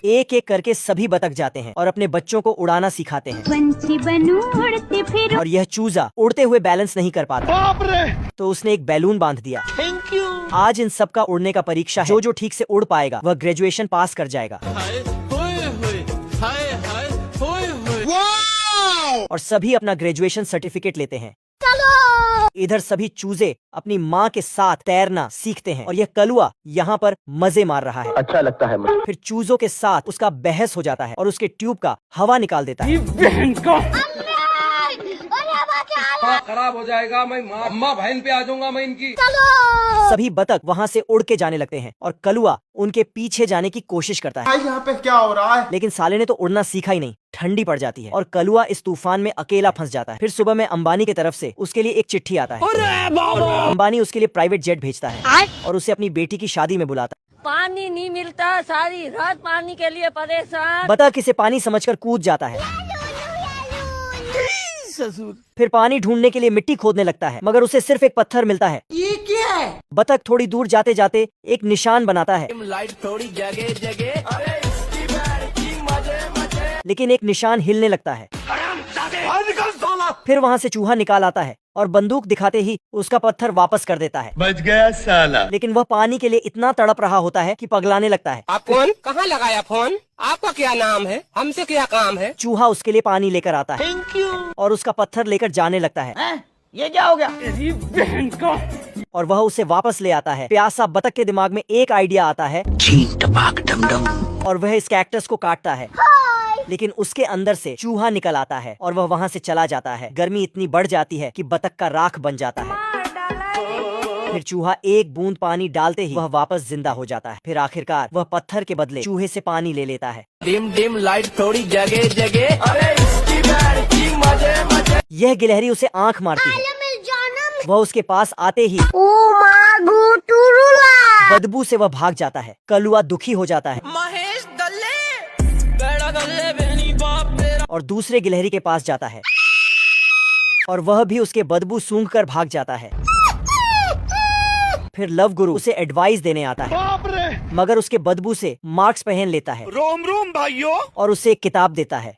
एक एक करके सभी बतख जाते हैं और अपने बच्चों को उड़ाना सिखाते हैं। पंछी बनूं उड़ते फिरूं। और यह चूजा उड़ते हुए बैलेंस नहीं कर पाता, बाप रे! तो उसने एक बैलून बांध दिया। Thank you. आज इन सब का उड़ने का परीक्षा है। जो ठीक से उड़ पाएगा वह ग्रेजुएशन पास कर जाएगा। और सभी अपना ग्रेजुएशन सर्टिफिकेट लेते हैं। इधर सभी चूजे अपनी माँ के साथ तैरना सीखते हैं और यह कलुआ यहाँ पर मजे मार रहा है। अच्छा लगता है मुझे। फिर चूजों के साथ उसका बहस हो जाता है और उसके ट्यूब का हवा निकाल देता है। खराब हो जाएगा, मैं अम्मा बहन पे आ जाऊंगा मैं इनकी। सभी बतख वहाँ से उड़ के जाने लगते हैं और कलुआ उनके पीछे जाने की कोशिश करता है। यहाँ पे क्या हो रहा है? लेकिन साले ने तो उड़ना सीखा ही नहीं। ठंडी पड़ जाती है और कलुआ इस तूफान में अकेला फंस जाता है। फिर सुबह में अंबानी की तरफ से उसके लिए एक चिट्ठी आता है। अंबानी उसके लिए प्राइवेट जेट भेजता है और उसे अपनी बेटी की शादी में बुलाता है। पानी नहीं मिलता, सारी रात पानी के लिए परेशान। बतख इसे पानी समझकर कूद जाता है। फिर पानी ढूंढने के लिए मिट्टी खोदने लगता है, मगर उसे सिर्फ एक पत्थर मिलता है। ये क्या है? बतख थोड़ी दूर जाते जाते एक निशान बनाता है, लाइट थोड़ी जगह जगह। लेकिन एक निशान हिलने लगता है। फिर वहाँ से चूहा निकाल आता है और बंदूक दिखाते ही उसका पत्थर वापस कर देता है। बच गया साला। लेकिन वह पानी के लिए इतना तड़प रहा होता है कि पगलाने लगता है। आप कौन? कहाँ लगाया फोन? आपका क्या नाम है? हमसे क्या काम है? चूहा उसके लिए पानी लेकर आता है थैंक यू। और उसका पत्थर लेकर जाने लगता है। ये क्या हो गया? और वह उसे वापस ले आता है। प्यासा बतख के दिमाग में एक आइडिया आता है और वह इस कैक्टस को काटता है, लेकिन उसके अंदर से चूहा निकल आता है और वह वहाँ से चला जाता है। गर्मी इतनी बढ़ जाती है कि बतख का राख बन जाता है। फिर चूहा एक बूंद पानी डालते ही वह वापस जिंदा हो जाता है। फिर आखिरकार वह पत्थर के बदले चूहे से पानी ले लेता है। डिम डिम लाइट थोड़ी जगह जगह। अरे इसकी बैड की मजे मजे। यह गिलहरी उसे आंख मारती है। वह उसके पास आते ही बदबू से वह भाग जाता है। कलुआ दुखी हो जाता है महेश दल्ले बेड़ा दल्ले बेनी बाप मेरा। और दूसरे गिलहरी के पास जाता है और वह भी उसके बदबू सूंघ कर भाग जाता है। फिर लव गुरु उसे एडवाइस देने आता है, बाप रे! मगर उसके बदबू से मार्क्स पहन लेता है रोम रोम भाइयों। और उसे एक किताब देता है।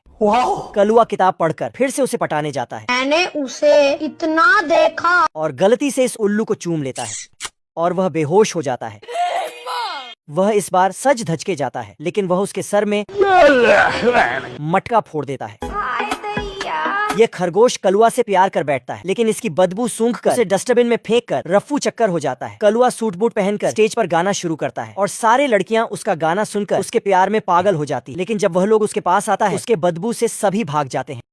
कलुआ किताब पढ़कर फिर से उसे पटाने जाता है। मैंने उसे इतना देखा। और गलती से इस उल्लू को चूम लेता है और वह बेहोश हो जाता है। वह इस बार सज धज के जाता है, लेकिन वह उसके सर में मटका फोड़ देता है। यह खरगोश कलुआ से प्यार कर बैठता है, लेकिन इसकी बदबू सूंघकर उसे डस्टबिन में फेंक कर रफ्फू चक्कर हो जाता है। कलुआ सूट बूट पहनकर स्टेज पर गाना शुरू करता है और सारे लड़कियां उसका गाना सुनकर उसके प्यार में पागल हो जाती है। लेकिन जब वह लोग उसके पास आता है, उसके बदबू से सभी भाग जाते हैं।